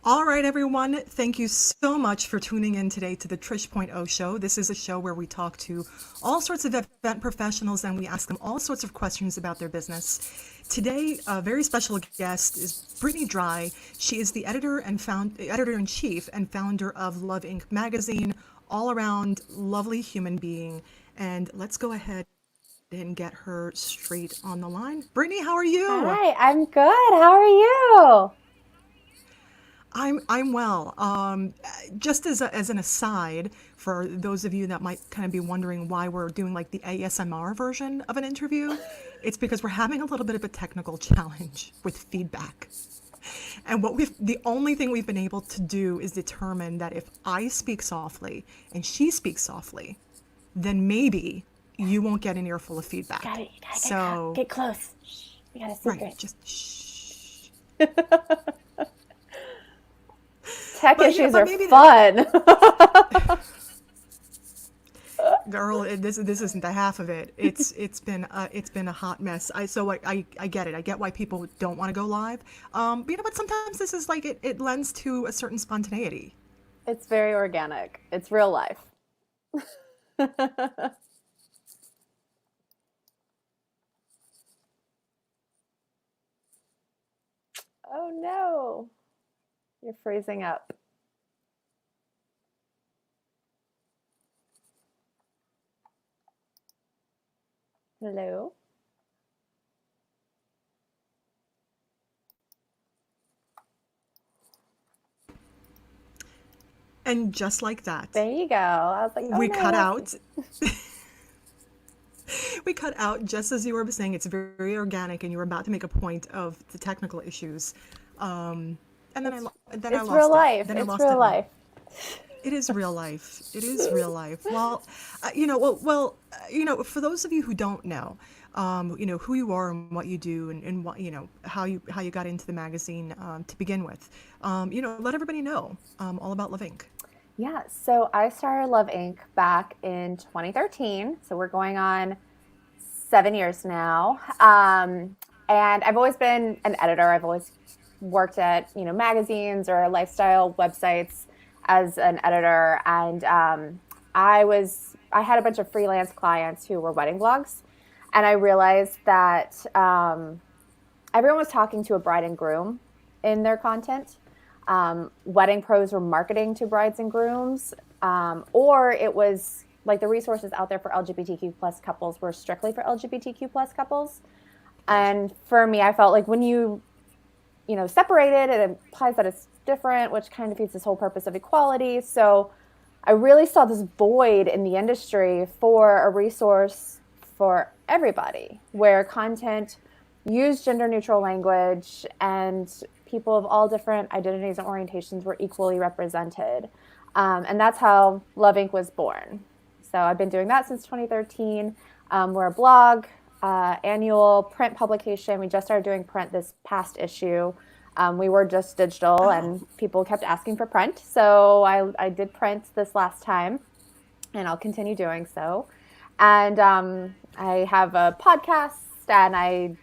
All right, everyone. Thank you so much for tuning in today to the Trish.0 show. This is a show where we talk to all sorts of event professionals and we ask them all sorts of questions about their business. Today, a very special guest is Brittny Drye. She is the editor in chief and founder of Love Inc. magazine, all around lovely human being. And let's go ahead and get her straight on the line. Brittny, how are you? Hi, I'm good. How are you? I'm well. Just as an aside, for those of you that might kind of be wondering why we're doing like the ASMR version of an interview, it's because we're having a little bit of a technical challenge with feedback. And the only thing we've been able to do is determine that if I speak softly and she speaks softly, then maybe you won't get an earful of feedback. You gotta So, get close. Shh, we got a right, secret. just shh. Tech But issues but are maybe fun. girl, this isn't the half of it. It's been a hot mess. I get it. I get why people don't want to go live. But sometimes this is like it lends to a certain spontaneity. It's very organic. It's real life. Oh no, you're freezing up. Hello? And just like that, There you go. I was like, oh we no, cut Lexi. out. We cut out just as you were saying. It's very organic, and you were about to make a point of the technical issues. And then It's then I it's real lost it. life. Then I It's lost real it all. life. It is real life. It is real life. Well, for those of you who don't know, who you are and what you do and what, how you got into the magazine to begin with, let everybody know all about Love Inc. Yeah, so I started Love Inc. back in 2013. So we're going on 7 years now. And I've always been an editor. I've always worked at, magazines or lifestyle websites as an editor. And I had a bunch of freelance clients who were wedding blogs. And I realized that everyone was talking to a bride and groom in their content. Wedding pros were marketing to brides and grooms, or it was like the resources out there for LGBTQ plus couples were strictly for LGBTQ plus couples. Right. And for me, I felt like when separate it, it implies that it's different, which kind of defeats this whole purpose of equality. So I really saw this void in the industry for a resource for everybody where content used gender neutral language and people of all different identities and orientations were equally represented. And that's how Love Inc. was born. So I've been doing that since 2013. We're a blog, annual print publication. We just started doing print this past issue. We were just digital Oh, and people kept asking for print. So I did print this last time and I'll continue doing so. And I have a podcast and I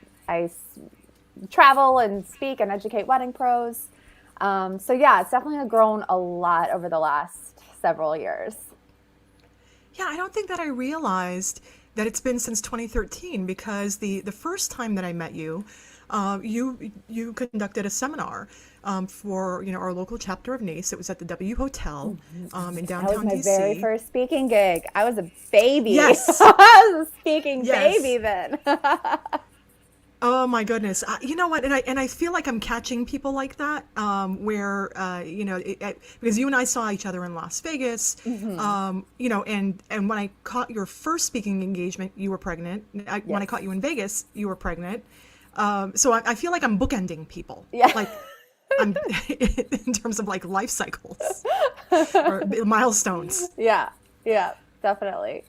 travel and speak and educate wedding pros. So yeah, it's definitely grown a lot over the last several years. yeah. I don't think that I realized that it's been since 2013 because the first time that I met you, you conducted a seminar for our local chapter of NACE. It was at the W Hotel in That was downtown my very DC. first speaking gig. I was a baby. Yes, I was a speaking yes. baby then. Oh my goodness. You know what? And I feel like I'm catching people like that, where because you and I saw each other in Las Vegas, Hmm. and when I caught your first speaking engagement, you were pregnant. When I Yes. caught you in Vegas, you were pregnant. So I feel like I'm bookending people, Yeah. like I'm in terms of like life cycles or milestones. Yeah. Yeah. Definitely.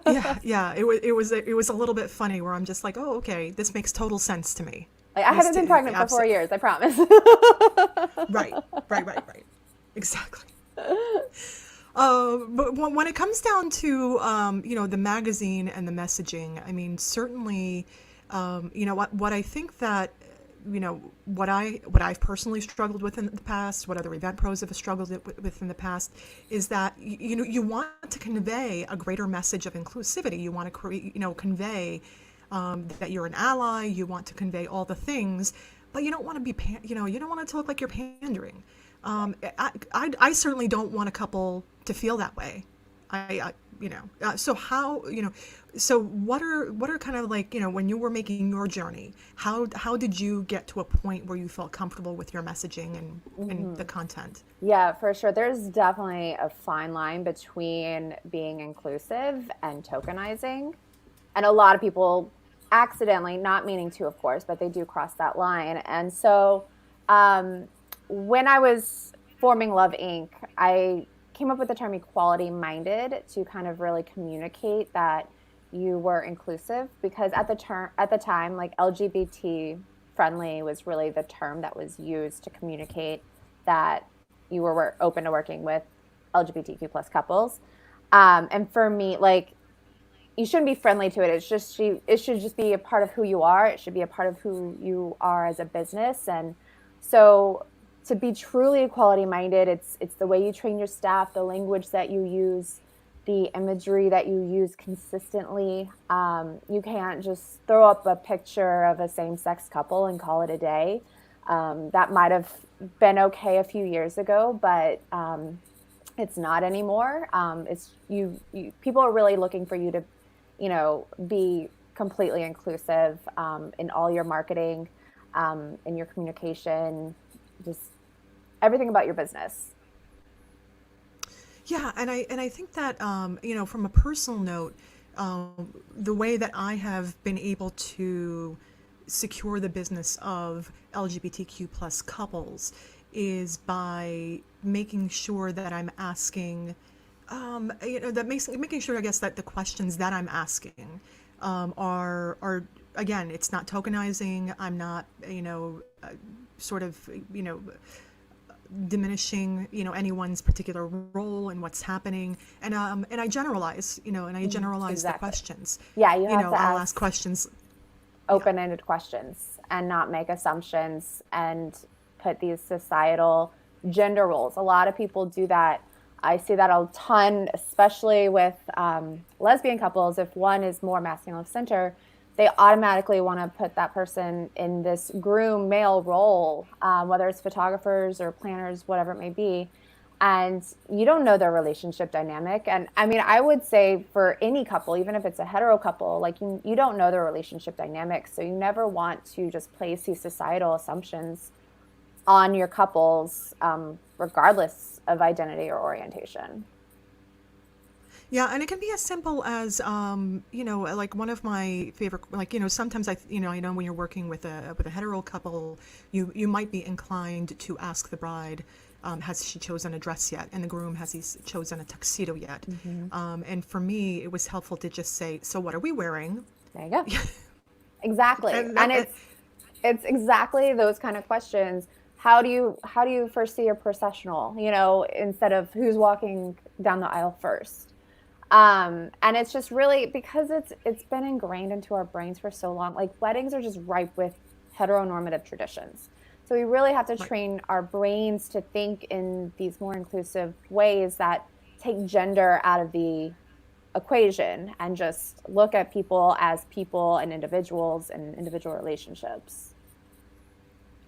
Yeah, yeah. It was a little bit funny where I'm just like, oh, okay, this makes total sense to me. Like I This haven't been t- pregnant for abs- 4 years, I promise. Right, right. Exactly. But when it comes down to the magazine and the messaging, I mean, certainly, what I think that what I've personally struggled with in the past, what other event pros have struggled with in the past, is that you want to convey a greater message of inclusivity. You want to create, convey that you're an ally. You want to convey all the things, but you don't want to be, you don't want it to look like you're pandering. I certainly don't want a couple to feel that way. So how, so what are kind of like, when you were making your journey, how did you get to a point where you felt comfortable with your messaging and the content? Yeah, for sure. There's definitely a fine line between being inclusive and tokenizing. And a lot of people accidentally, not meaning to, of course, but they do cross that line. And so when I was forming Love Inc., I came up with the term equality minded to kind of really communicate that you were inclusive, because at the time, like LGBT friendly was really the term that was used to communicate that you were open to working with LGBTQ plus couples. And for me, like, you shouldn't be friendly to it. It should just be a part of who you are. It should be a part of who you are as a business. And so to be truly equality minded, it's the way you train your staff, the language that you use, the imagery that you use consistently. You can't just throw up a picture of a same-sex couple and call it a day. That might have been okay a few years ago, but it's not anymore. People are really looking for you to, be completely inclusive in all your marketing, in your communication, just everything about your business. Yeah, and I think that from a personal note, the way that I have been able to secure the business of LGBTQ plus couples is by making sure that I'm asking, making sure, I guess, that the questions that I'm asking are again, it's not tokenizing. I'm not, sort of, diminishing, anyone's particular role and what's happening, and I generalize, Exactly. the questions. Yeah, you have to I'll ask questions, open-ended questions and not make assumptions and put these societal gender roles. A lot of people do that. I see that a ton, especially with lesbian couples. If one is more masculine center, they automatically want to put that person in this groom male role, whether it's photographers or planners, whatever it may be. And you don't know their relationship dynamic. And I mean, I would say for any couple, even if it's a hetero couple, like you don't know their relationship dynamic. So you never want to just place these societal assumptions on your couples, regardless of identity or orientation. Yeah, and it can be as simple as, like one of my favorite, like, sometimes I know when you're working with a hetero couple, you might be inclined to ask the bride, has she chosen a dress yet? And the groom, has he chosen a tuxedo yet? Mm-hmm. And for me, it was helpful to just say, so what are we wearing? There you go. Exactly. And it's exactly those kind of questions. How do you first see your processional, instead of who's walking down the aisle first? And it's just really because it's been ingrained into our brains for so long. Like, weddings are just ripe with heteronormative traditions. So we really have to train our brains to think in these more inclusive ways that take gender out of the equation and just look at people as people and individuals and individual relationships.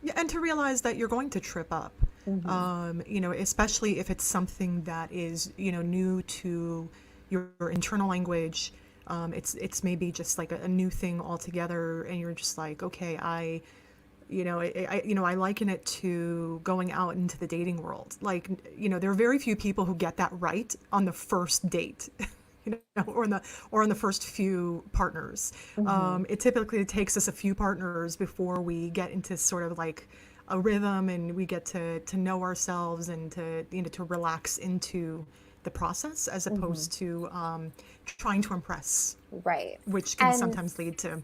Yeah, and to realize that you're going to trip up, especially if it's something that is, new to your internal language. It's maybe just like a new thing altogether, and you're just like, okay, I liken it to going out into the dating world. Like, there are very few people who get that right on the first date, or on the first few partners. It typically takes us a few partners before we get into sort of like a rhythm, and we get to know ourselves and to relax into the process, as opposed to trying to impress, right? Which can sometimes lead to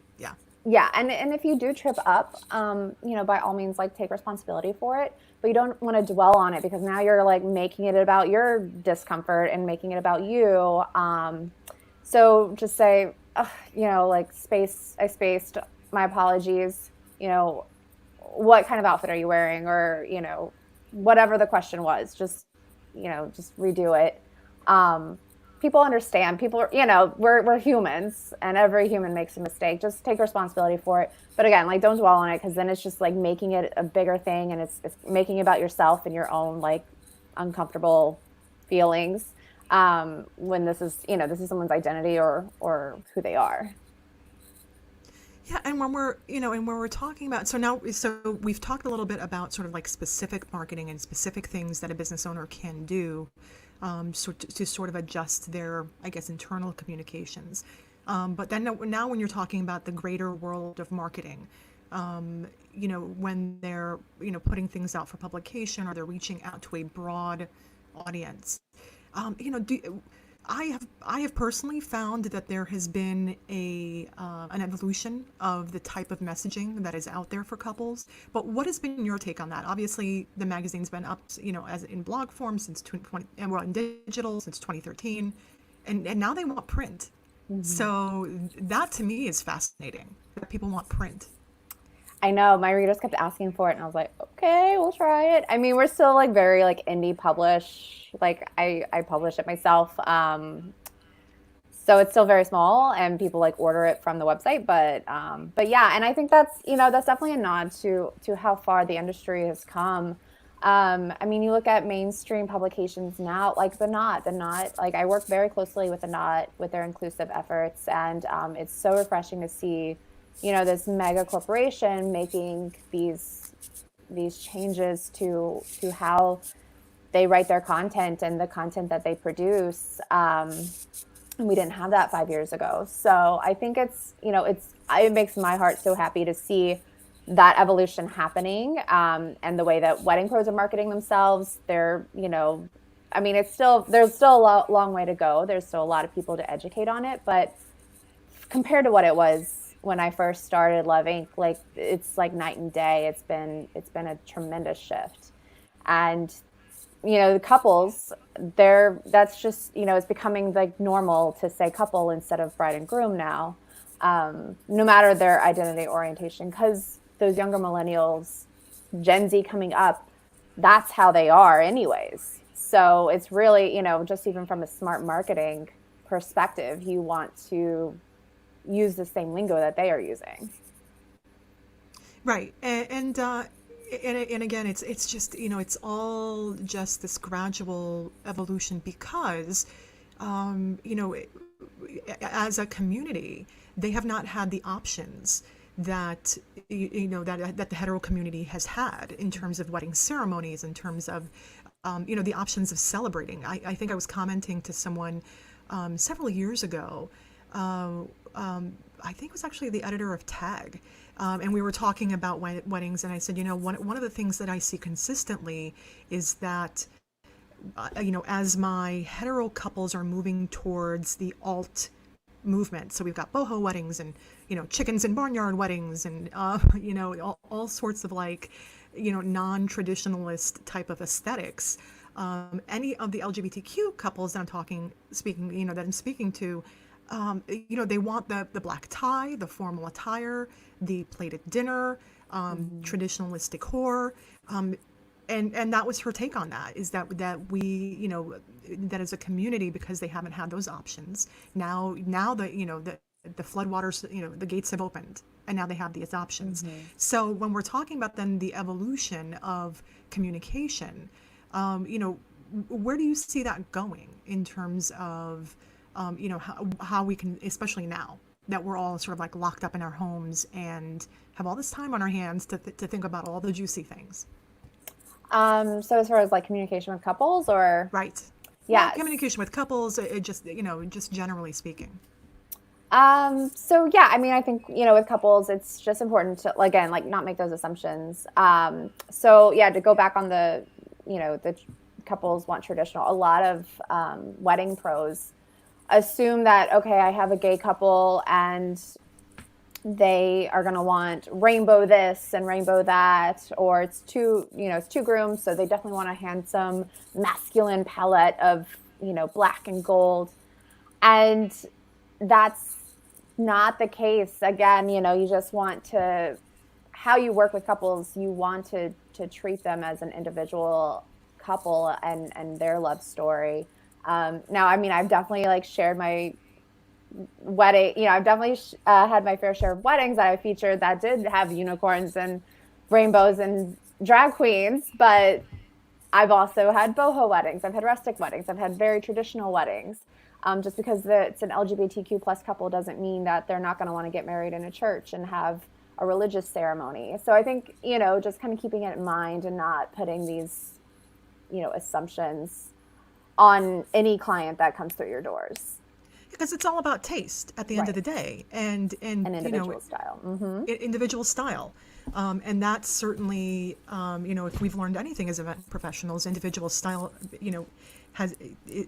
and if you do trip up, by all means, like, take responsibility for it, but you don't want to dwell on it, because now you're like making it about your discomfort and making it about you. So just say, I spaced, my apologies, what kind of outfit are you wearing? Or, whatever the question was, just redo it. People understand. People are, we're humans, and every human makes a mistake. Just take responsibility for it. But again, like, don't dwell on it, because then it's just like making it a bigger thing, and it's making it about yourself and your own like uncomfortable feelings. When this is someone's identity or who they are. Yeah, and when we're talking about, so we've talked a little bit about sort of like specific marketing and specific things that a business owner can do, to sort of adjust their, I guess, internal communications. But then now when you're talking about the greater world of marketing, when they're, putting things out for publication, or they're reaching out to a broad audience, I have personally found that there has been an evolution of the type of messaging that is out there for couples. But what has been your take on that? Obviously, the magazine's been up, as in blog form since 2020, and well, in digital since 2013, and now they want print. Mm-hmm. So that to me is fascinating, that people want print. I know, my readers kept asking for it, and I was like, okay, we'll try it. I mean, we're still like very like indie publish. Like I publish it myself. So it's still very small, and people like order it from the website. But yeah, and I think that's definitely a nod to how far the industry has come. I mean, you look at mainstream publications now, like the Knot, like I work very closely with the Knot with their inclusive efforts, and it's so refreshing to see this mega corporation making these changes to how they write their content and the content that they produce. And we didn't have that 5 years ago. So I think it makes my heart so happy to see that evolution happening, and the way that wedding pros are marketing themselves. They're, I mean, there's still a long way to go. There's still a lot of people to educate on it, but compared to what it was when I first started Love Inc., like it's like night and day. It's been a tremendous shift. And the couples, that's just, it's becoming like normal to say couple instead of bride and groom now, no matter their identity orientation, because those younger millennials, Gen Z coming up, that's how they are anyways. So it's really, just even from a smart marketing perspective, you want to use the same lingo that they are using. Right. And again, it's just, it's all just this gradual evolution, because, as a community, they have not had the options that, that the hetero community has had in terms of wedding ceremonies, in terms of, the options of celebrating. I think I was commenting to someone several years ago. I think it was actually the editor of Tag, and we were talking about weddings, and I said, one of the things that I see consistently is that, as my hetero couples are moving towards the alt movement, so we've got boho weddings and, chickens and barnyard weddings and, all sorts of like, non-traditionalist type of aesthetics. Any of the LGBTQ couples that I'm speaking to, they want the black tie, the formal attire, the plated dinner, traditionalist decor, and that was her take on that. Is that we, that as a community, because they haven't had those options, now the floodwaters, the gates have opened, and now they have these options. Mm-hmm. So when we're talking about then the evolution of communication, where do you see that going in terms of how we can, especially now that we're all sort of like locked up in our homes and have all this time on our hands to think about all the juicy things? So as far as like communication with couples, or right, yeah, well, communication with couples, just generally speaking. So yeah, I mean, I think, with couples, it's just important to, again, like, not make those assumptions. So yeah, to go back on the couples want traditional, a lot of wedding pros assume that, okay, I have a gay couple and they are going to want rainbow this and rainbow that, or it's two grooms, so they definitely want a handsome masculine palette of, black and gold. And that's not the case. Again, you just want to how you work with couples, you want to treat them as an individual couple and their love story. Now, I mean, I've definitely like shared my wedding, I've definitely had my fair share of weddings that I featured that did have unicorns and rainbows and drag queens, but I've also had boho weddings. I've had rustic weddings. I've had very traditional weddings. Just because it's an LGBTQ plus couple doesn't mean that they're not going to want to get married in a church and have a religious ceremony. So I think, just kind of keeping it in mind and not putting these, assumptions on any client that comes through your doors. Because it's all about taste at the end of the day, and individual style. Mm-hmm. Individual style. And that's certainly, if we've learned anything as event professionals, individual style,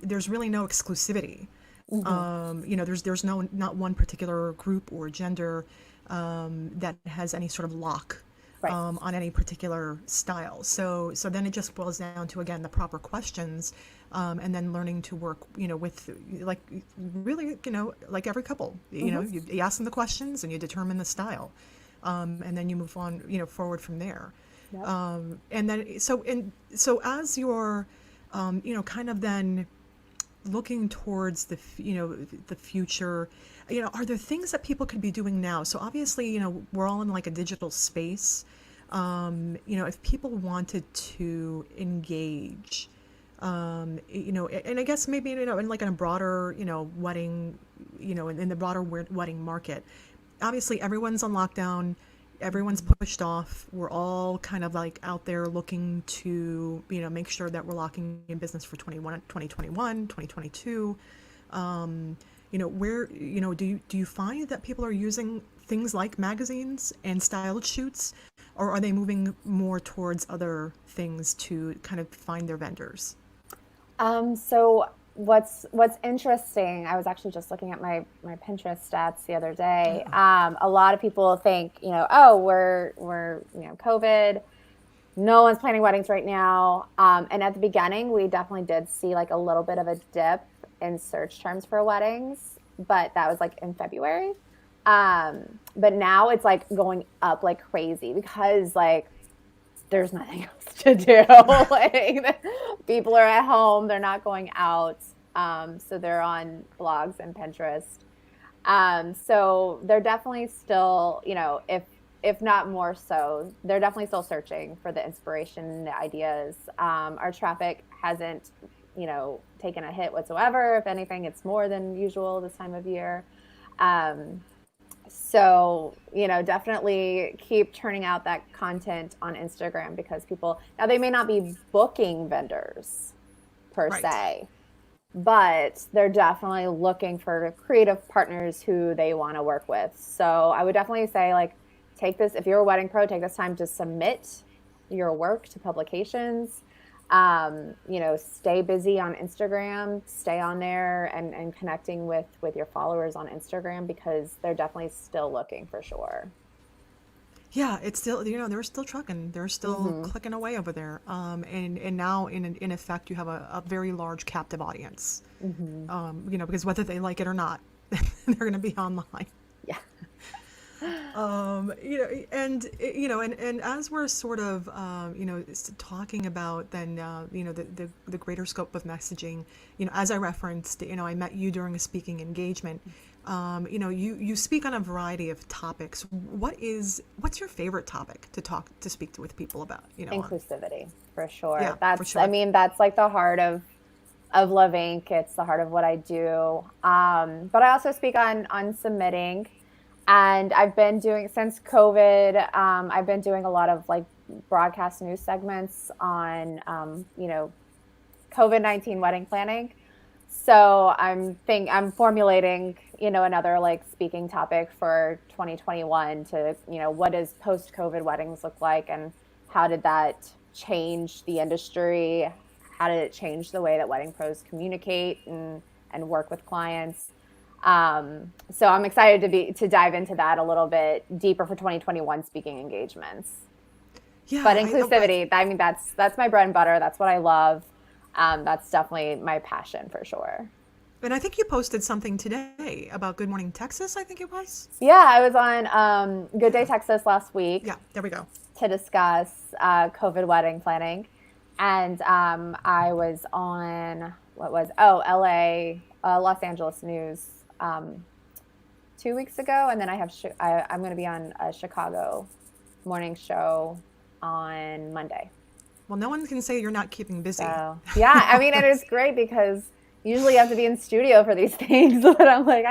there's really no exclusivity. Mm-hmm. There's not one particular group or gender that has any sort of lock on any particular style. So then it just boils down to, again, the proper questions, and then learning to work, with like really, like every couple, Mm-hmm. you ask them the questions and you determine the style. And then you move on, forward from there. Yep. And then, so as you're, kind of then looking towards the future, are there things that people could be doing now? So obviously, we're all in like a digital space. If people wanted to engage, and I guess maybe, in like in a broader, wedding, in the broader wedding market, obviously everyone's on lockdown, everyone's pushed off. We're all kind of like out there looking to, make sure that we're locking in business for 2021, 2022. Where, do you find that people are using things like magazines and styled shoots, or are they moving more towards other things to kind of find their vendors? So what's interesting, I was actually just looking at my Pinterest stats the other day. A lot of people think, we're COVID, no one's planning weddings right now. And at the beginning, we definitely did see like a little bit of a dip in search terms for weddings, but that was like in February. But now it's like going up like crazy because like there's nothing else to do. Like, people are at home, they're not going out. So they're on blogs and Pinterest. So they're definitely still, if not more so, they're definitely still searching for the inspiration and the ideas. Our traffic hasn't, taken a hit whatsoever. If anything, it's more than usual this time of year. So, definitely keep turning out that content on Instagram because now they may not be booking vendors per se, but they're definitely looking for creative partners who they want to work with. So I would definitely say, like, if you're a wedding pro, take this time to submit your work to publications. Stay busy on Instagram, stay on there and connecting with your followers on Instagram because they're definitely still looking for sure. Yeah, it's still, they're still trucking. They're still clicking away over there. And now in effect, you have a very large captive audience, because whether they like it or not, they're going to be online. Yeah. And as we're sort of, talking about then, the greater scope of messaging, as I referenced, I met you during a speaking engagement. You speak on a variety of topics. What's your favorite topic to speak with people about? Inclusivity, for sure. Yeah, for sure. I mean, that's like the heart of Love Inc. It's the heart of what I do. But I also speak on submitting. And I've been doing, since COVID, I've been doing a lot of like broadcast news segments on, COVID-19 wedding planning. So I'm formulating, another like speaking topic for 2021 to, what does post-COVID weddings look like and how did that change the industry? How did it change the way that wedding pros communicate and work with clients? So I'm excited to dive into that a little bit deeper for 2021 speaking engagements. Yeah, but inclusivity, I mean, that's my bread and butter. That's what I love. That's definitely my passion for sure. And I think you posted something today about Good Morning Texas, I think it was. Yeah, I was on Good Day Texas last week Yeah, there we go. to discuss COVID wedding planning. And I was on, LA, Los Angeles News 2 weeks ago. And then I'm going to be on a Chicago morning show on Monday. Well, no one can say you're not keeping busy. So, yeah, I mean, it is great because usually you have to be in studio for these things, but I'm like,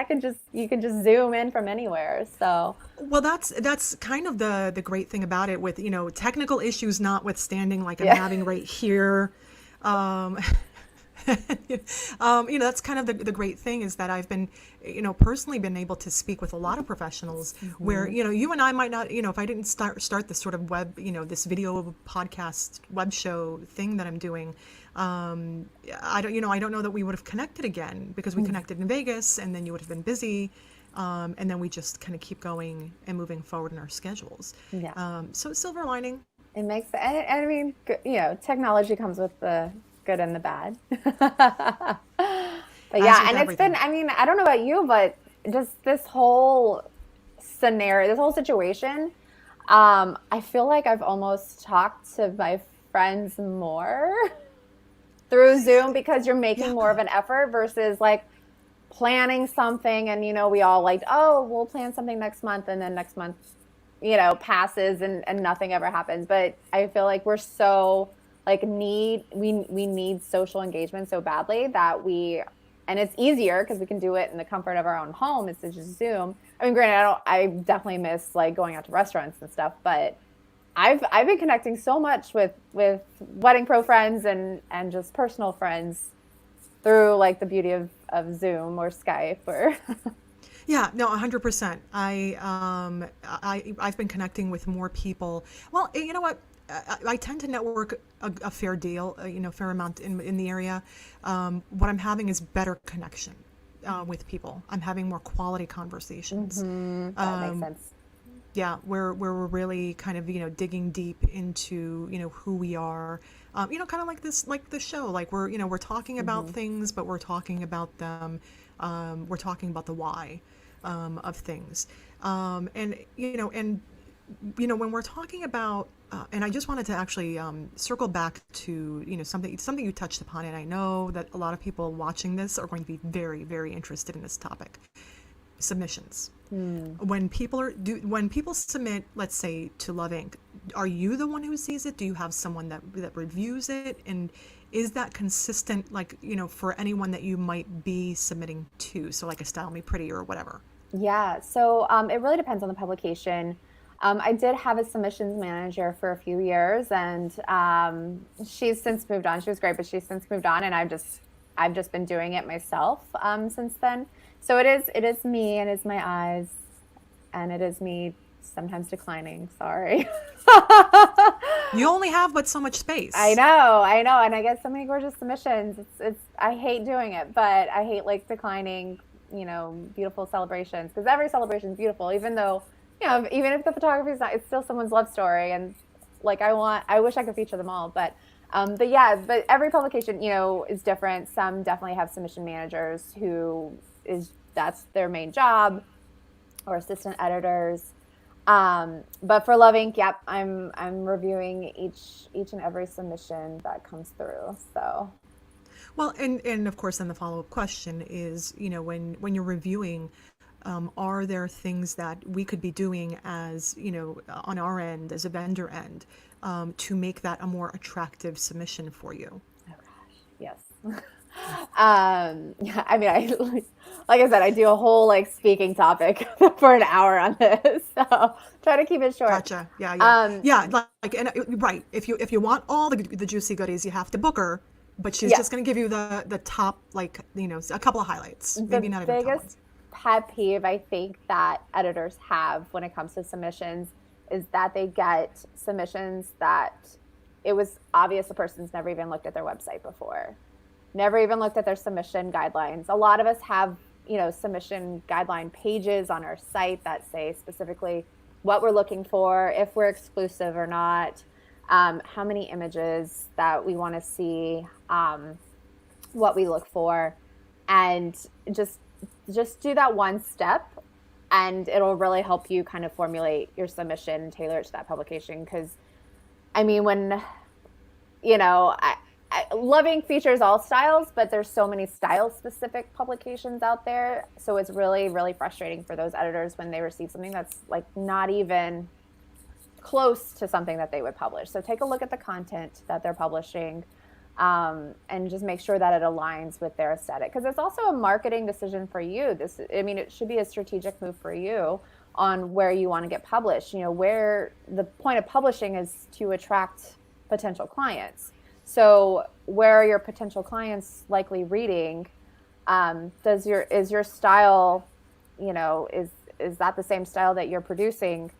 you can just zoom in from anywhere. So, well, that's kind of the great thing about it, with, technical issues notwithstanding, like I'm yeah. having right here. That's kind of the great thing, is that I've been, personally been able to speak with a lot of professionals where, you and I might not, if I didn't start this sort of web, this video podcast web show thing that I'm doing, I don't know that we would have connected again, because we connected in Vegas and then you would have been busy. And then we just kind of keep going and moving forward in our schedules. Yeah. So silver lining. It makes, and I mean, technology comes with the good and the bad. But yeah, and it's been, I mean, I don't know about you, but just this whole scenario, this whole situation, I feel like I've almost talked to my friends more through Zoom, because you're making more of an effort versus like planning something. And, we all like, oh, we'll plan something next month. And then next month, passes and nothing ever happens. But I feel like we're so like we need social engagement so badly that and it's easier because we can do it in the comfort of our own home. It's just Zoom. I mean, granted, I definitely miss like going out to restaurants and stuff, but I've been connecting so much with Wedding Pro friends and just personal friends through like the beauty of Zoom or Skype or. Yeah, no, 100%. I've been connecting with more people. Well, you know what? I tend to network a fair deal, fair amount in the area. What I'm having is better connection with people. I'm having more quality conversations. That makes sense. Yeah, where we're really kind of digging deep into who we are. Kind of like the show. Like we're talking about things, but we're talking about them. We're talking about the why of things. And when we're talking about, and I just wanted to actually circle back to something you touched upon, and I know that a lot of people watching this are going to be very, very interested in this topic: submissions. When people submit, let's say to Love Inc., are you the one who sees it? Do you have someone that reviews it? And is that consistent, like, for anyone that you might be submitting to? So like a Style Me Pretty or whatever. Yeah, so it really depends on the publication. I did have a submissions manager for a few years, and she's since moved on. She was great, but she's since moved on, and I've just been doing it myself since then. So it is me, and it's my eyes, and it is me sometimes declining. Sorry. You only have but so much space. I know, and I get so many gorgeous submissions. It's I hate doing it, but I hate like declining, beautiful celebrations, because every celebration is beautiful, even though, even if the photography is not, it's still someone's love story, and like I wish I could feature them all, but every publication, is different. Some definitely have submission managers that's their main job, or assistant editors. But for Love Inc., yep, I'm reviewing each and every submission that comes through. So. Well, and of course, then the follow-up question is, when you're reviewing, are there things that we could be doing as, on our end, as a vendor end, to make that a more attractive submission for you? Oh gosh, yes. I mean, like I said, I do a whole like speaking topic for an hour on this, so try to keep it short. Gotcha. Yeah. Right. If you want all the juicy goodies, you have to book her. But she's just going to give you the top, like, a couple of highlights. Maybe not even top ones. The biggest pet peeve I think that editors have when it comes to submissions is that they get submissions that it was obvious the person's never even looked at their website before, never even looked at their submission guidelines. A lot of us have, submission guideline pages on our site that say specifically what we're looking for, if we're exclusive or not, how many images that we want to see, what we look for. and just do that one step, and it'll really help you kind of formulate your submission and tailor it to that publication. Because I mean, when loving features all styles, but there's so many style specific publications out there, so it's really, really frustrating for those editors when they receive something that's like not even close to something that they would publish. So take a look at the content that they're publishing, and just make sure that it aligns with their aesthetic, because it's also a marketing decision for you. It should be a strategic move for you on where you want to get published. Where the point of publishing is to attract potential clients. So where are your potential clients likely reading? Is your style, is that the same style that you're producing?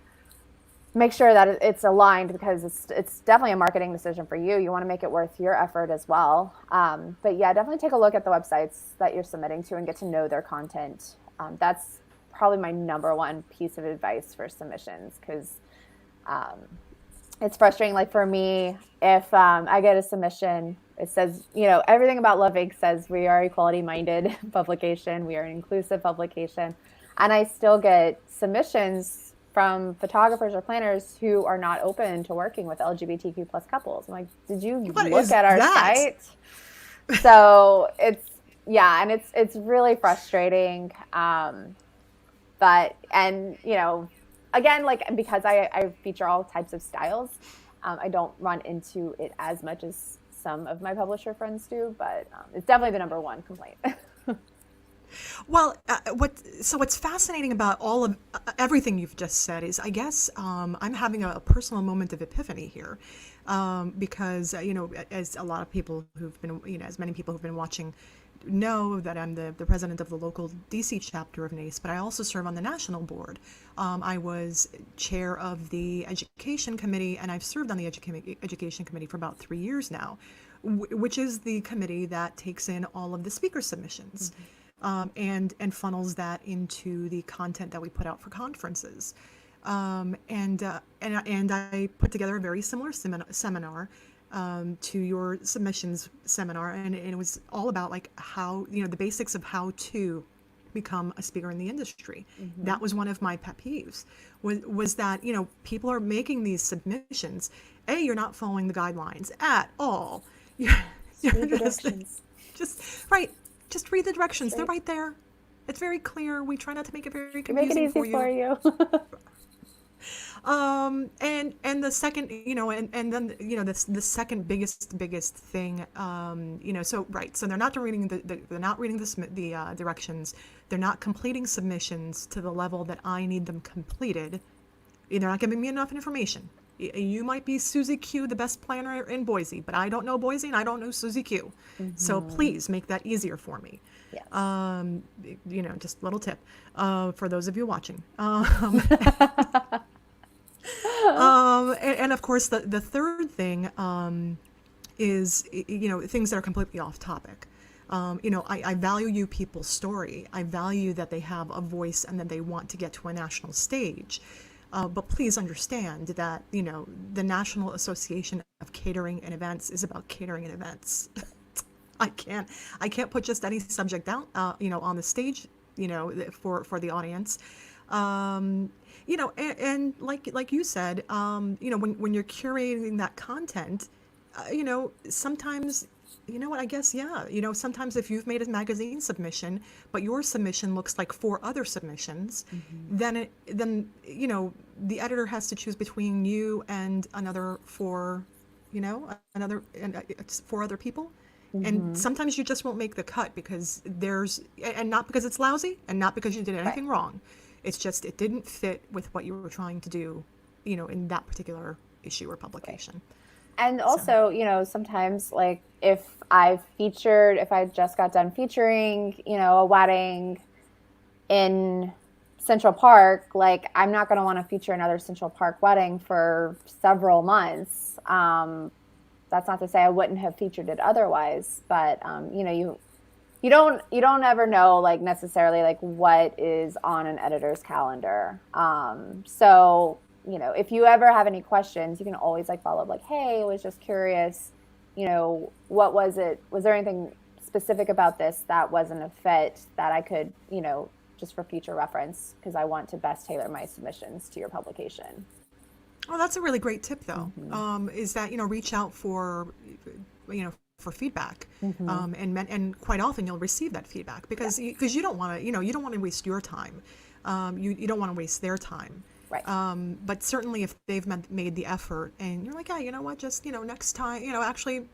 Make sure that it's aligned, because it's definitely a marketing decision for you. You want to make it worth your effort as well. But yeah, definitely take a look at the websites that you're submitting to and get to know their content. That's probably my number one piece of advice for submissions, because it's frustrating. Like for me, if I get a submission, it says, everything about Love Inc. says we are equality-minded publication, we are an inclusive publication, and I still get submissions from photographers or planners who are not open to working with LGBTQ plus couples. I'm like, did you look at our site? So it's really frustrating. But again, like, because I feature all types of styles, I don't run into it as much as some of my publisher friends do, but it's definitely the number one complaint. Well, what's fascinating about everything you've just said is, I guess, I'm having a personal moment of epiphany here, because as a lot of people who've been, as many people who've been watching know, that I'm the president of the local DC chapter of NACE, but I also serve on the national board. I was chair of the education committee, and I've served on the education committee for about 3 years now, which is the committee that takes in all of the speaker submissions. Mm-hmm. And funnels that into the content that we put out for conferences. And I put together a very similar seminar to your submissions seminar, and it was all about like how, the basics of how to become a speaker in the industry. Mm-hmm. That was one of my pet peeves, was that, people are making these submissions. You're not following the guidelines at all. You're just right. Just read the directions. They're right there. It's very clear. We try not to make it very confusing for you. Make it easy for you. And the second, and then, the second biggest thing, so right. So they're not reading they're not reading the directions. They're not completing submissions to the level that I need them completed. They're not giving me enough information. You might be Susie Q, the best planner in Boise, but I don't know Boise and I don't know Susie Q. Mm-hmm. So please make that easier for me. Yes. Just a little tip for those of you watching. And of course, the third thing is, things that are completely off topic. I value people's story. I value that they have a voice and that they want to get to a national stage. But please understand that, the National Association of Catering and Events is about catering and events. I can't put just any subject out, on the stage, for the audience. And like you said, when you're curating that content, sometimes, I guess, yeah, sometimes if you've made a magazine submission, but your submission looks like 4 other submissions, mm-hmm. then the editor has to choose between you and another 4 other people. Mm-hmm. And sometimes you just won't make the cut because and not because it's lousy and not because you did anything wrong. It's just, it didn't fit with what you were trying to do, in that particular issue or publication. Right. And also, sometimes, like, if I just got done featuring, a wedding in Central Park, like, I'm not going to want to feature another Central Park wedding for several months. That's not to say I wouldn't have featured it otherwise, but, you don't ever know, like, necessarily, like, what is on an editor's calendar. So, if you ever have any questions, you can always, like, follow up, like, hey, I was just curious, what was it? Was there anything specific about this that wasn't a fit that I could, just for future reference, because I want to best tailor my submissions to your publication. Oh, that's a really great tip, though. Is that reach out for for feedback, and quite often you'll receive that feedback because you don't want to you don't want to waste your time, you don't want to waste their time. Right. But certainly if they've made the effort and you're like, yeah, you know what, just next time, actually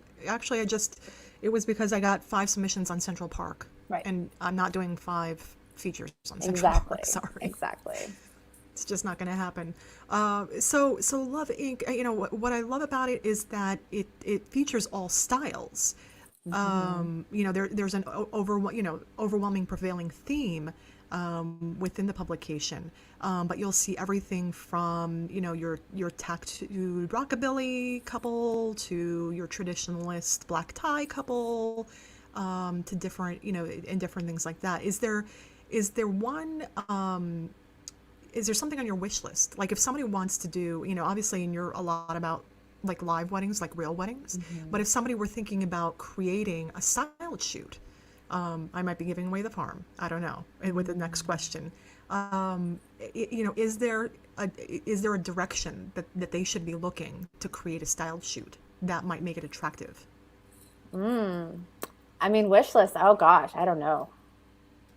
it was because I got 5 submissions on Central Park, right, and I'm not doing 5 features on Central Park. Sorry. Exactly. It's just not going to happen. So Love Inc. What I love about it is that it features all styles. There's an overwhelming prevailing theme within the publication, but you'll see everything from your tattooed rockabilly couple to your traditionalist black tie couple, to different and different things like that. Is there something on your wish list? Like if somebody wants to do, obviously, and you're a lot about like live weddings, like real weddings, but if somebody were thinking about creating a styled shoot, I might be giving away the farm. I don't know. And with the next question, is there a direction that they should be looking to create a styled shoot that might make it attractive? I mean, wish list. Oh gosh, I don't know.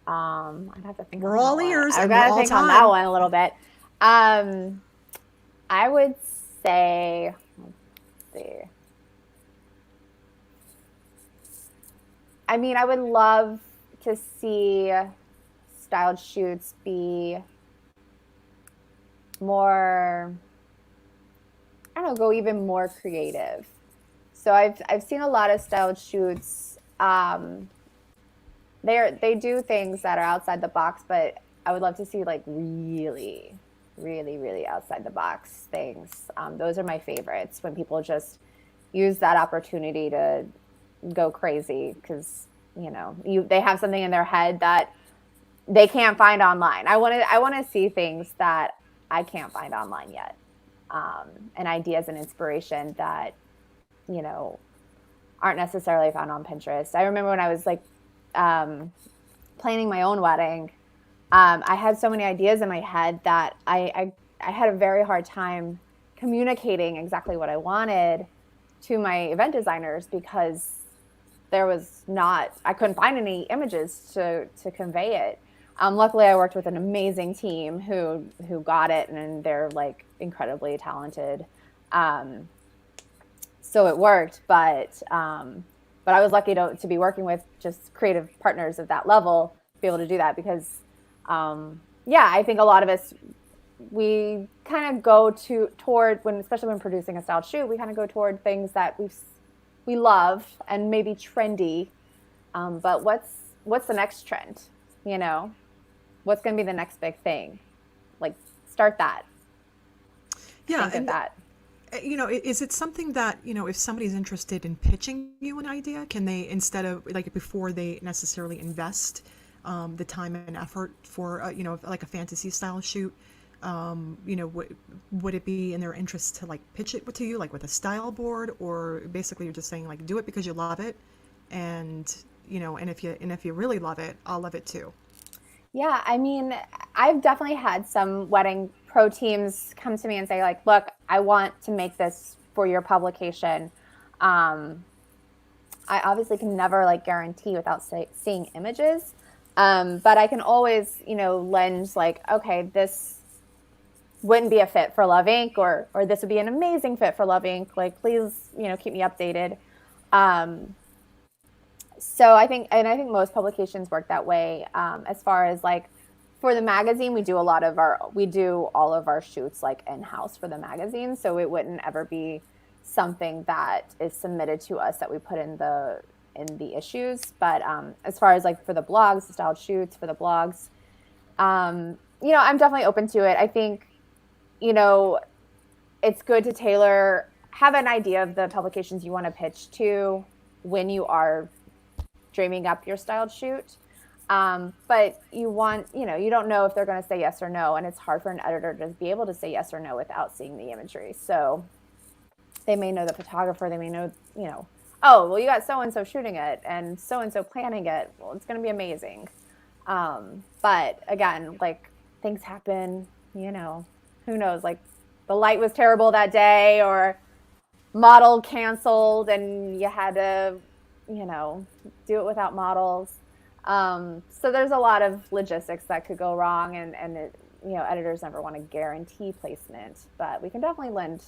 I'd have to think. We're all ears. I've got to think on that one a little bit. I would say, let's see. I mean, I would love to see styled shoots be more, I don't know, go even more creative. So I've seen a lot of styled shoots. They do things that are outside the box, but I would love to see like really, really, really outside the box things. Those are my favorites, when people just use that opportunity to go crazy because they have something in their head that they can't find online. I want to see things that I can't find online yet, and ideas and inspiration that aren't necessarily found on Pinterest. I remember when I was like planning my own wedding, I had so many ideas in my head that I had a very hard time communicating exactly what I wanted to my event designers because I couldn't find any images to convey it. Luckily, I worked with an amazing team who got it, and they're like incredibly talented. So it worked, but I was lucky to be working with just creative partners of that level to be able to do that because, I think a lot of us, we kind of go toward especially when producing a styled shoot, we kind of go toward things that we love and maybe trendy, but what's the next trend? What's going to be the next big thing? Like, start that. Yeah, think of that. Is it something that, if somebody's interested in pitching you an idea, can they, instead of like before they necessarily invest the time and effort for, like a fantasy style shoot, would it be in their interest to like pitch it to you, like with a style board, or basically you're just saying like, do it because you love it. And, and if you really love it, I'll love it too. Yeah, I mean, I've definitely had some wedding pro teams come to me and say like, look, I want to make this for your publication. I obviously can never like guarantee without seeing images. But I can always, lend like, okay, this wouldn't be a fit for Love Inc. or this would be an amazing fit for Love Inc. Like, please, keep me updated. So I think most publications work that way. As far as like for the magazine, we do all of our shoots like in-house for the magazine. So it wouldn't ever be something that is submitted to us that we put in the issues. But as far as like for the blogs, the styled shoots for the blogs, I'm definitely open to it. I think, it's good to have an idea of the publications you want to pitch to when you are dreaming up your styled shoot. But you don't know if they're going to say yes or no. And it's hard for an editor to be able to say yes or no without seeing the imagery. So they may know the photographer, they may know, oh, well, you got so-and-so shooting it and so-and-so planning it. Well, it's going to be amazing. But again, like things happen, who knows, like the light was terrible that day or model canceled and you had to, do it without models. So there's a lot of logistics that could go wrong and editors never want to guarantee placement, but we can definitely lend,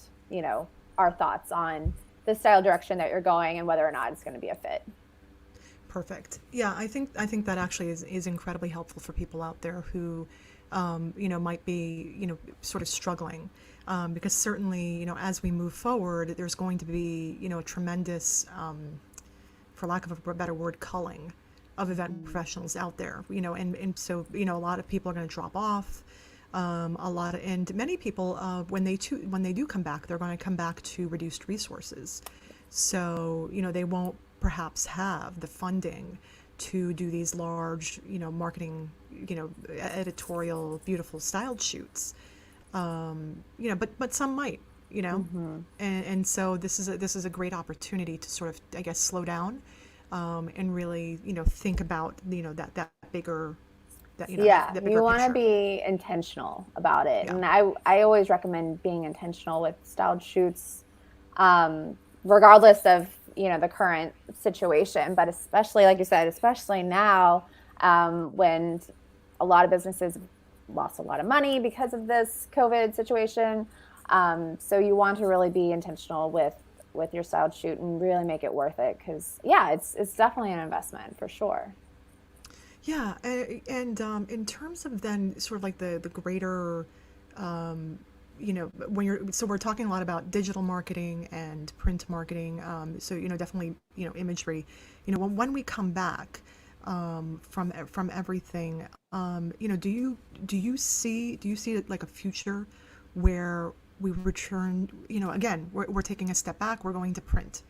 our thoughts on the style direction that you're going and whether or not it's going to be a fit. Perfect. Yeah, I think that actually is incredibly helpful for people out there who, might be, sort of struggling, because certainly, as we move forward, there's going to be, a tremendous, for lack of a better word, culling of event professionals out there, and so, a lot of people are going to drop off. And many people, when they do come back, they're going to come back to reduced resources. So, they won't perhaps have the funding to do these large, marketing, editorial, beautiful styled shoots. But some might, and so this is a great opportunity to sort of, I guess, slow down, and really, think about, that bigger, Yeah, that bigger you want to picture. be intentional about it. Yeah. And I always recommend being intentional with styled shoots, regardless of, the current situation. But especially, like you said, especially now, when a lot of businesses lost a lot of money because of this COVID situation. So you want to really be intentional with your styled shoot and really make it worth it. Because, yeah, it's definitely an investment for sure. Yeah, and in terms of then sort of like the greater, when we're talking a lot about digital marketing and print marketing, so definitely imagery, when we come back, from everything, do you see like a future where we return, again, we're taking a step back, we're going to print.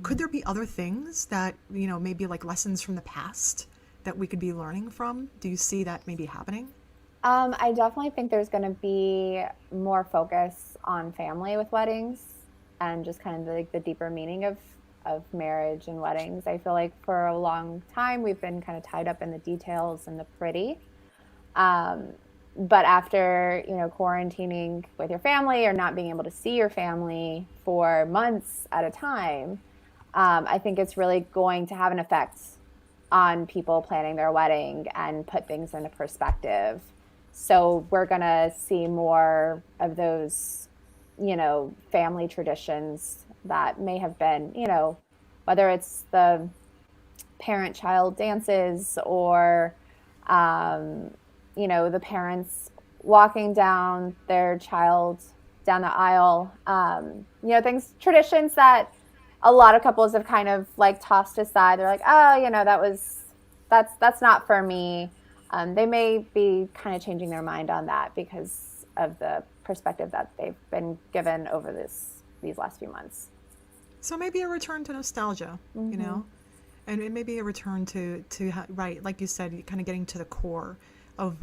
Could there be other things that, maybe like lessons from the past that we could be learning from? Do you see that maybe happening? I definitely think there's going to be more focus on family with weddings and just kind of like the deeper meaning of marriage and weddings. I feel like for a long time we've been kind of tied up in the details and the pretty. Um, but after, quarantining with your family or not being able to see your family for months at a time, I think it's really going to have an effect on people planning their wedding and put things into perspective. So we're going to see more of those, family traditions that may have been, whether it's the parent child dances or, the parents walking down their child down the aisle, traditions that a lot of couples have kind of like tossed aside. They're like, oh, that's not for me. They may be kind of changing their mind on that because of the perspective that they've been given over these last few months. So maybe a return to nostalgia, Mm-hmm. and it may be a return right, like you said, kind of getting to the core of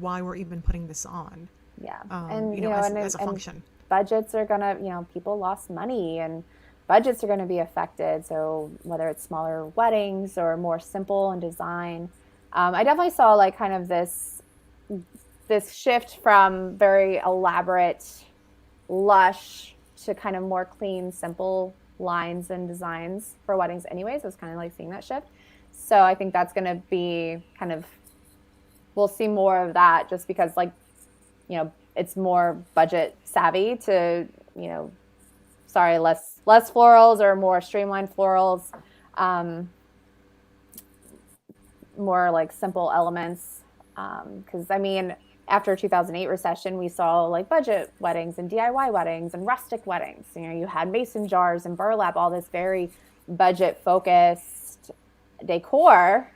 why we're even putting this on, Yeah. And, as a and function. budgets are going to, people lost money and budgets are going to be affected. So whether it's smaller weddings or more simple in design, I definitely saw like kind of this shift from very elaborate, lush to kind of more clean, simple lines and designs for weddings anyways. I was kind of like seeing that shift. So I think that's going to be kind of, we'll see more of that just because like, it's more budget savvy to, less florals or more streamlined florals, more like simple elements. Because after 2008 recession, we saw like budget weddings and DIY weddings and rustic weddings. You had mason jars and burlap, all this very budget focused decor.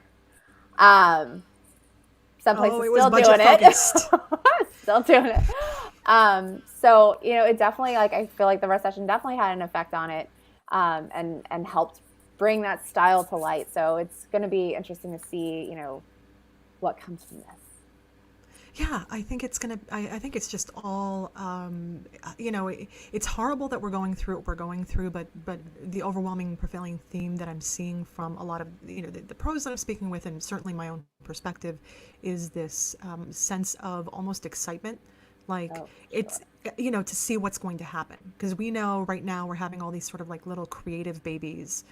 Some Oh, places it was still budget doing it. focused. Still doing it. So it definitely, like, I feel like the recession definitely had an effect on it, and helped bring that style to light. So it's going to be interesting to see, what comes from this. Yeah, I think it's gonna. I think it's just all. It's horrible that we're going through what we're going through, but the overwhelming prevailing theme that I'm seeing from a lot of the pros that I'm speaking with, and certainly my own perspective, is this sense of almost excitement, like Oh, sure. it's to see what's going to happen, because we know right now we're having all these sort of like little creative babies,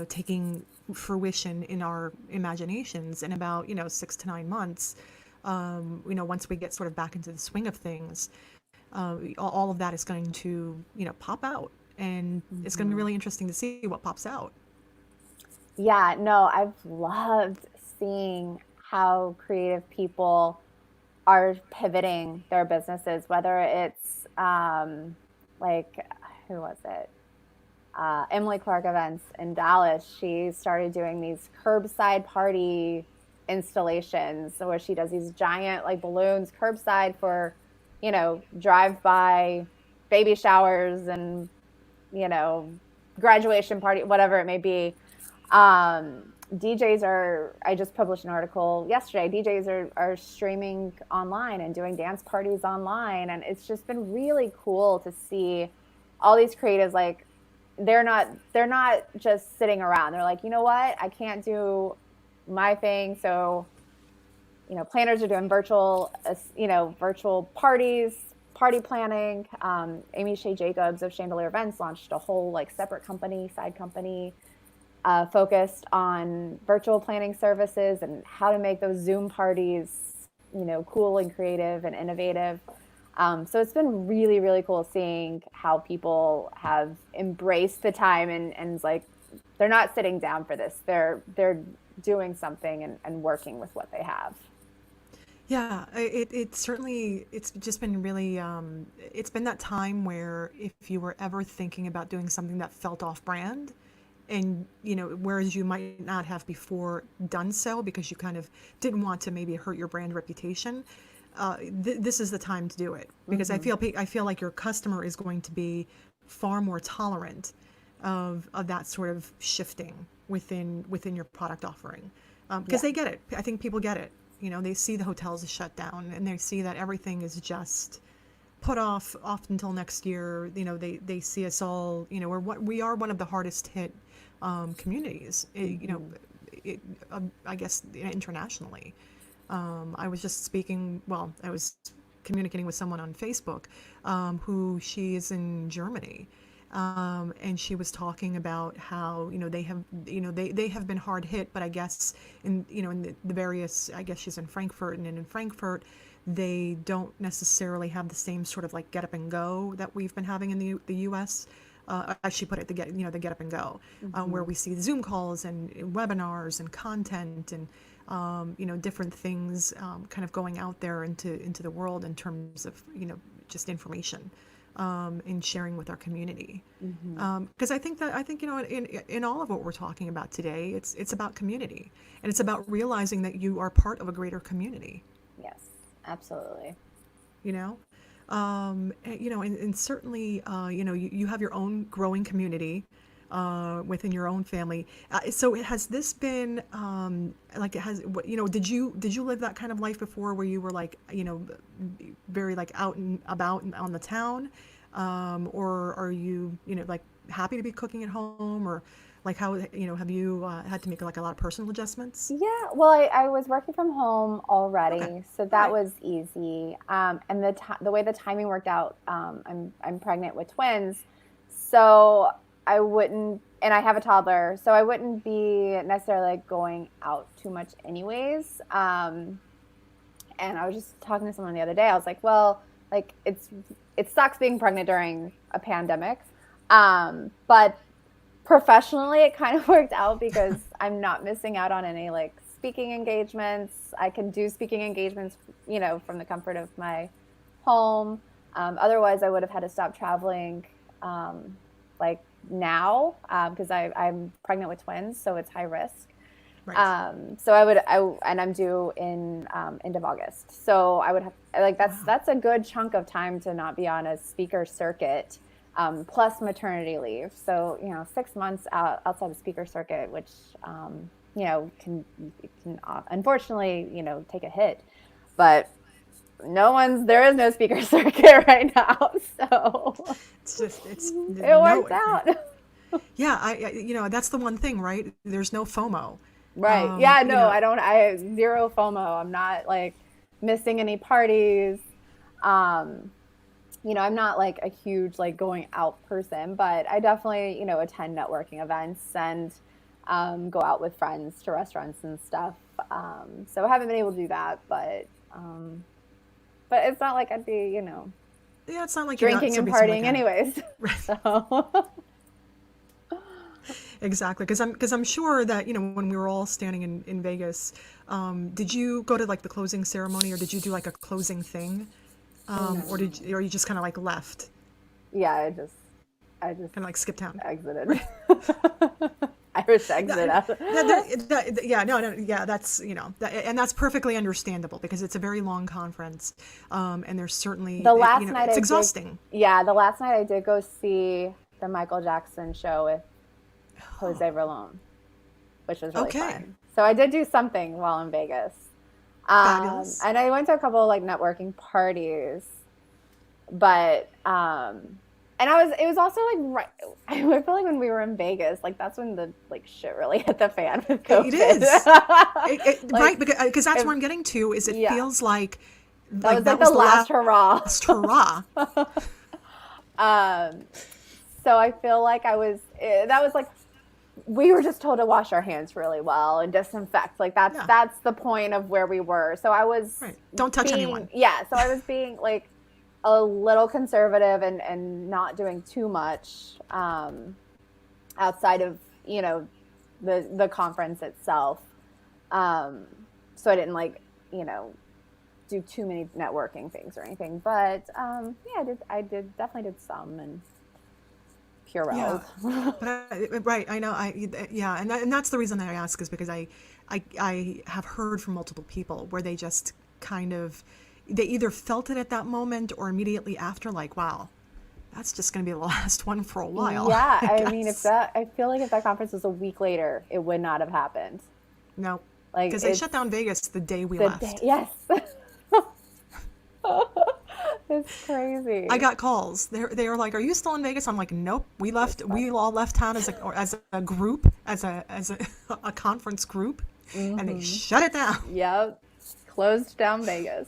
taking fruition in our imaginations in about 6 to 9 months. Once we get sort of back into the swing of things, all of that is going to, pop out. And it's going to be Hmm. really interesting to see what pops out. Yeah, no, I've loved seeing how creative people are pivoting their businesses, whether it's like, who was it? Emily Clark Events in Dallas. She started doing these curbside party installations where she does these giant like balloons curbside for, drive by baby showers and, you know, graduation party, whatever it may be. DJs are, I just published an article yesterday. DJs are streaming online and doing dance parties online. And it's just been really cool to see all these creatives like they're not just sitting around. They're like, you know what? I can't do my thing. So, planners are doing virtual parties, party planning. Amy Shea Jacobs of Chandelier Events launched a whole like separate company, side company, focused on virtual planning services and how to make those Zoom parties, cool and creative and innovative. So it's been really, really cool seeing how people have embraced the time and like they're not sitting down for this. They're doing something and working with what they have. Yeah, it certainly, it's just been really, it's been that time where if you were ever thinking about doing something that felt off brand, and whereas you might not have before done so because you kind of didn't want to maybe hurt your brand reputation, this is the time to do it, because Mm-hmm. I feel like your customer is going to be far more tolerant of that sort of shifting within your product offering, because Yeah. they get it. I think people get it. They see the hotels shut down, and they see that everything is just put off until next year. They see us all. We are one of the hardest hit communities. Mm-hmm. I guess internationally. I was just speaking. Well, I was communicating with someone on Facebook, who she is in Germany. And she was talking about how they have been hard hit, but I guess in the various, I guess she's in Frankfurt, and in Frankfurt they don't necessarily have the same sort of like get up and go that we've been having in the U.S. As she put it, the get up and go, where Mm-hmm. we see Zoom calls and webinars and content and different things kind of going out there into the world in terms of just information, and sharing with our community. Mm-hmm. Because I think in all of what we're talking about today, it's about community, and it's about realizing that you are part of a greater community. Yes, absolutely. You know, and certainly, you have your own growing community within your own family. So has this been like it has? Did you live that kind of life before, where you were like very like out and about on the town, or are you like happy to be cooking at home, or like how have you had to make like a lot of personal adjustments? Yeah, well, I was working from home Okay, already, so all that right, was easy. And the way the timing worked out, I'm pregnant with twins, so I wouldn't, and I have a toddler, so I wouldn't be necessarily like going out too much anyways. And I was just talking to someone the other day. I was like, well, like it sucks being pregnant during a pandemic, but professionally it kind of worked out because I'm not missing out on any like speaking engagements. I can do speaking engagements, from the comfort of my home. Otherwise I would have had to stop traveling, like now, because I'm pregnant with twins, so it's high risk. right. So and I'm due in end of August. So I would have like Wow. that's a good chunk of time to not be on a speaker circuit, plus maternity leave. So 6 months outside the speaker circuit, which can unfortunately take a hit. but there is no speaker circuit right now, so it worked out. Yeah, that's the one thing, right? There's no FOMO. Right. Yeah, no, I have zero FOMO. I'm not like missing any parties. I'm not like a huge like going out person, but I definitely, attend networking events and go out with friends to restaurants and stuff. So I haven't been able to do that, but it's not like I'd be, Yeah, it's not like drinking and partying anyways. Right. So. Exactly, because I'm sure that when we were all standing in Vegas, did you go to like the closing ceremony, or did you do like a closing thing, or you just kind of like left? Yeah, I just kind of like skipped town, exited. Irish exit. Yeah, that's and that's perfectly understandable because it's a very long conference, and there's certainly the last night it's exhausting. The last night I did go see the Michael Jackson show with Jose Verlon, which was really fun. So I did do something while in Vegas. Fabulous. And I went to a couple of like networking parties, but and it was also like right. I feel like when we were in Vegas, like that's when the like shit really hit the fan with COVID. It is right, because that's where I'm getting to. Is it feels like that was the last hurrah. Last hurrah. So I feel like that was like, we were just told to wash our hands really well and disinfect. Like that's the point of where we were. So I was don't touch anyone. Yeah. So I was being like a little conservative and not doing too much outside of, the conference itself. So I didn't like, do too many networking things or anything, but I definitely did some and Purell. Yeah. Right. I know. And that's the reason that I ask, is because I have heard from multiple people where they just kind of, they either felt it at that moment or immediately after, like, wow, that's just going to be the last one for a while. Yeah. I mean, I feel like if that conference was a week later, it would not have happened. No. Like, because they shut down Vegas the day we left. Yes. It's crazy. I got calls. They were like, "Are you still in Vegas?" I'm like, "Nope. We left. We all left town as a group, as a conference group, and they shut it down." Yep, closed down Vegas.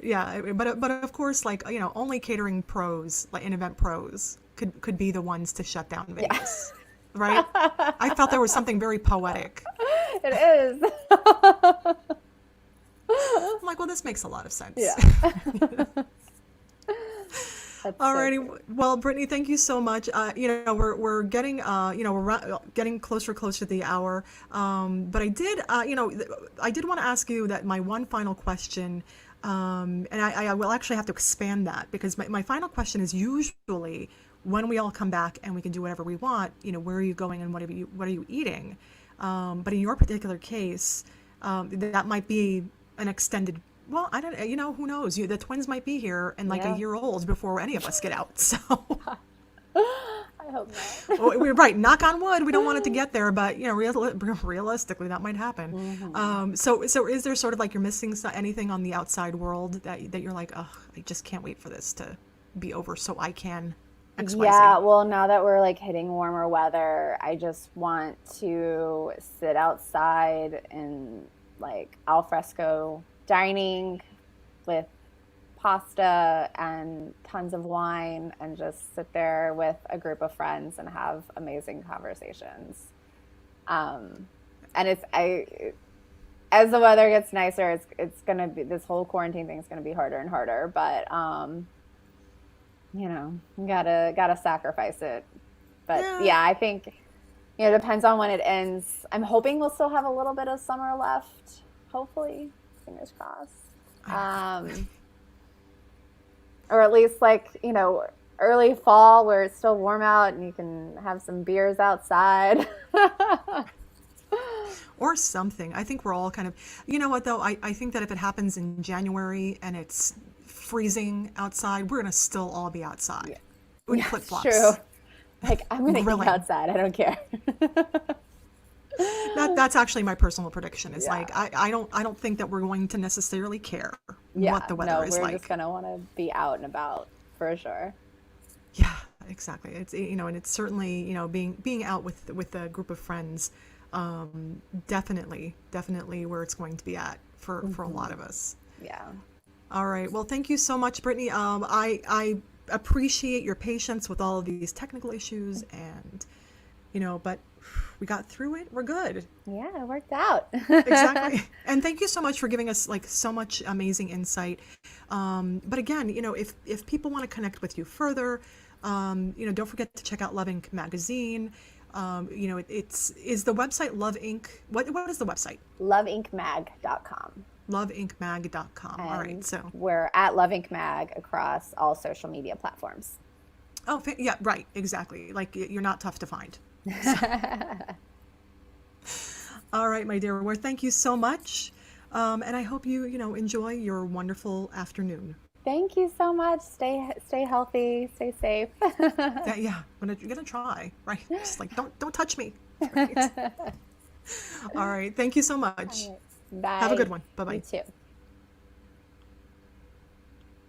Yeah, but of course, like only catering pros, like and event pros, could be the ones to shut down Vegas, right? I felt there was something very poetic. It is. I'm like, well, this makes a lot of sense. Yeah. Alrighty. Well, Brittny, thank you so much. We're getting we're getting closer to the hour. But I did I did want to ask you that my one final question, and I will actually have to expand that, because my final question is usually when we all come back and we can do whatever we want, where are you going and what are you eating? But in your particular case, that might be an extended, well, I don't, who knows? The twins might be here in like a year old before any of us get out. So I hope not. Well, we're right. Knock on wood. We don't want it to get there, but realistically, that might happen. Mm-hmm. So is there sort of like you're missing anything on the outside world that you're like, oh, I just can't wait for this to be over so I can XYZ? Yeah, well, now that we're like hitting warmer weather, I just want to sit outside in like al fresco dining with pasta and tons of wine and just sit there with a group of friends and have amazing conversations. And as the weather gets nicer, it's gonna be, this whole quarantine thing is gonna be harder and harder, but gotta sacrifice it. But yeah, I think it depends on when it ends. I'm hoping we'll still have a little bit of summer left. Hopefully, fingers crossed. Or at least like, early fall where it's still warm out and you can have some beers outside. Or something. I think we're all kind of, you know what though? I think that if it happens in January and it's freezing outside, we're going to still all be outside. Yeah, flip-flops. True. Like, I'm going to eat outside. I don't care. That's actually my personal prediction. Is Yeah. like I don't think that we're going to necessarily care Yeah, what the weather no, is we're like. just gonna want to be out and about for sure. Yeah, exactly. It's and it's certainly being out with a group of friends, definitely where it's going to be at for a lot of us. Yeah. All right. Well, thank you so much, Brittny. I appreciate your patience with all of these technical issues, and but we got through it. We're good. Yeah, it worked out. Exactly. And thank you so much for giving us like so much amazing insight. But again, if people want to connect with you further, don't forget to check out Love Inc. magazine. Is the website Love Inc. What is the website? loveincmag.com. loveincmag.com. All right. And So, we're at Love Inc. Mag across all social media platforms. oh, yeah, right. Exactly. Like you're not tough to find. All right, my dear. Well, thank you so much. And I hope you enjoy your wonderful afternoon. Thank you so much. Stay healthy, stay safe. Yeah, I'm gonna try, right? Just like don't touch me. Right? All right, thank you so much. Bye. Have a good one. Bye bye. You too.